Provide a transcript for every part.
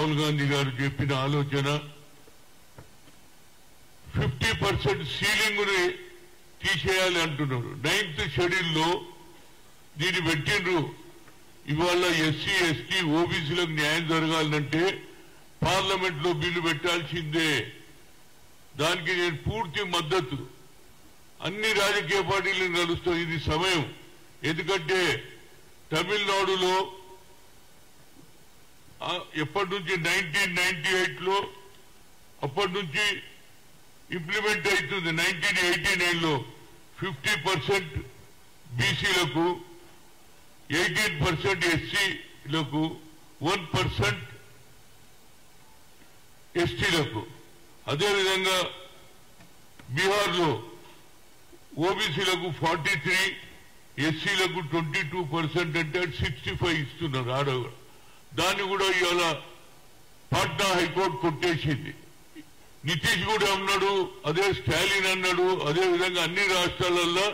రాహుల్ గాంధీ గారు చెప్పిన ఆలోచన 50% సీలింగ్ ని తీసేయాలి అంటున్నారు. 9th షెడ్యూల్లో దీన్ని పెట్టిండ్రు. ఇవాళ ఎస్సీ ఎస్టీ ఓబీసీలకు న్యాయం జరగాలంటే పార్లమెంట్ లో బిల్లు పెట్టాల్సిందే. దానికి నేను పూర్తి మద్దతు. అన్ని రాజకీయ పార్టీలను కలుస్తాం. ఇది సమయం. ఎందుకంటే తమిళనాడులో ఎప్పటి నుంచి 1998లో అప్పటి నుంచి ఇంప్లిమెంట్ అవుతుంది. 1989లో 50% బీసీలకు, 18% ఎస్సీలకు, 1% ఎస్టీలకు. అదేవిధంగా బీహార్లో ఓబీసీలకు 43, ఎస్సీలకు 22% అంటే 65 ఇస్తున్నారు ఆడవారు. దాన్ని కూడా ఇవాళ పాట్నా హైకోర్టు కొట్టేసింది. నితీష్ కూడా అన్నాడు, అదే స్టాలిన్ అన్నాడు. అదేవిధంగా అన్ని రాష్ట్రాలలో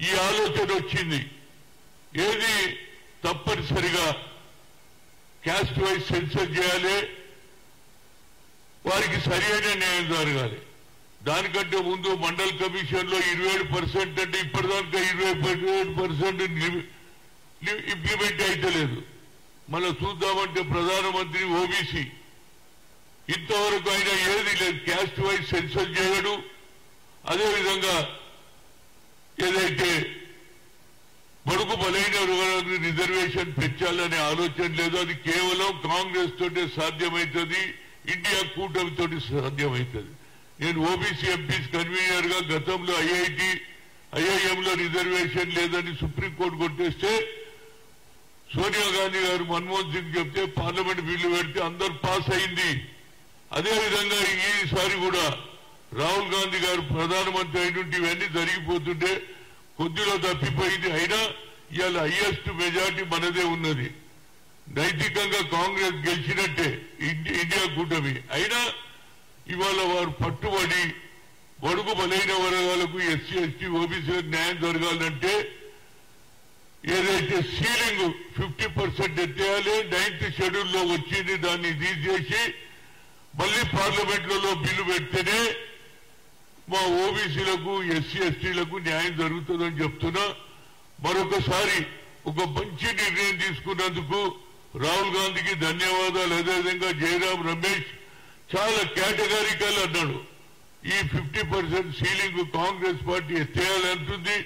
ఈ ఆలోచన వచ్చింది. ఏది తప్పనిసరిగా క్యాస్ట్ వైజ్ సెన్సర్ చేయాలి, వారికి సరైన న్యాయం జరగాలి. దానికంటే ముందు మండల్ కమిషన్ లో 27% అంటే ఇప్పటిదాకా 27% ఇంప్లిమెంట్ అయితలేదు. మళ్ళీ చూద్దామంటే ప్రధానమంత్రి ఓబీసీ ఇంతవరకు అయినా ఏది లేదు. క్యాస్ట్ వైజ్ సెన్సర్ చేయడు. అదేవిధంగా ఏదైతే బడుగు బలైన వర్గాలకు రిజర్వేషన్ పెంచాలనే ఆలోచన లేదు. అది కేవలం కాంగ్రెస్ తోటే సాధ్యమవుతుంది, ఇండియా కూటమితో సాధ్యమవుతుంది. నేను ఓబీసీ ఎంపీస్ కన్వీనర్ గా గతంలో ఐఐఎంలో రిజర్వేషన్ లేదని సుప్రీంకోర్టు కొట్టేస్తే సోనియా గాంధీ గారు మన్మోహన్ సింగ్ చెప్తే పార్లమెంట్ బిల్లు పెడితే అందరూ పాస్ అయింది. అదేవిధంగా ఈసారి కూడా రాహుల్ గాంధీ గారు ప్రధానమంత్రి అయినట్టు ఇవన్నీ జరిగిపోతుంటే కొద్దిలో తప్పిపోయింది. అయినా ఇవాళ హైయెస్ట్ మెజార్టీ మనదే ఉన్నది. నైతికంగా కాంగ్రెస్ గెలిచినట్టే ఇండియా కూటమి. అయినా ఇవాళ వారు పట్టుబడి బడుగు బలైన వర్గాలకు, ఎస్సీ ఎస్టీ ఓబీసీలకు న్యాయం జరగాలంటే ఏదైతే సీలింగ్ 50% ఎత్తేయాలి. 9th షెడ్యూల్లో వచ్చింది, దాన్ని తీసేసి మళ్లీ పార్లమెంట్లలో బిల్లు పెడితేనే మా ఓబీసీలకు, ఎస్సీ ఎస్టీలకు న్యాయం జరుగుతుందని చెప్తున్నా. మరొకసారి ఒక మంచి నిర్ణయం తీసుకున్నందుకు రాహుల్ గాంధీకి ధన్యవాదాలు. అదేవిధంగా జయరాం రమేష్ చాలా కేటగారికల్ అన్నాడు. ఈ 50% సీలింగ్ కాంగ్రెస్ పార్టీ ఎత్తేయాలంటుంది.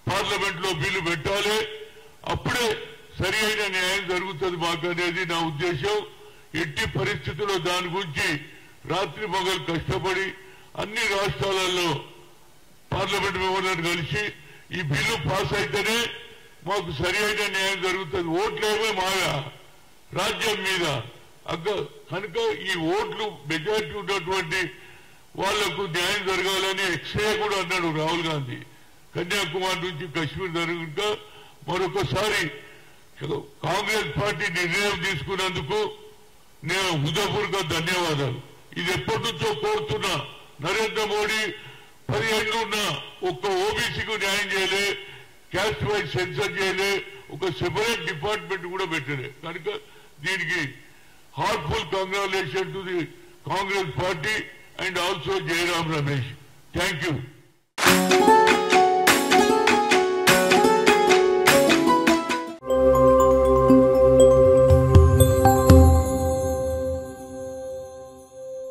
పార్లమెంట్ లో బిల్లు పెట్టాలి, అప్పుడే సరి అయిన న్యాయం జరుగుతుంది మాకు అనేది నా ఉద్దేశం. ఎట్టి పరిస్థితుల్లో దాని గురించి రాత్రి పగలు కష్టపడి అన్ని రాష్ట్రాలలో పార్లమెంట్ మెంబర్లను కలిసి ఈ బిల్లు పాస్ అయితేనే మాకు సరి అయిన న్యాయం జరుగుతుంది. ఓట్లేమో మాయా రాజ్యం మీద కనుక ఈ ఓట్లు మెజార్టీ ఉన్నటువంటి వాళ్లకు న్యాయం జరగాలని ఎక్స్రే కూడా అన్నాడు రాహుల్ గాంధీ. కన్యాకుమారి నుంచి కశ్మీర్ జరుగుక మరొకసారి కాంగ్రెస్ పార్టీ నిర్ణయం తీసుకున్నందుకు నేను హృదయపూర్వక ధన్యవాదాలు. ఇది ఎప్పటి నుంచో కోరుతున్నా. నరేంద్ర మోడీ 10 ఏళ్లు ఉన్న ఒక్క ఓబీసీకు న్యాయం చేయలే, క్యాస్ట్ వైజ్ సెన్సర్ చేయలే, ఒక సెపరేట్ డిపార్ట్మెంట్ కూడా పెట్టలే. కనుక దీనికి heartful congratulation to the Congress party and also Jayaram Ramesh. Thank you.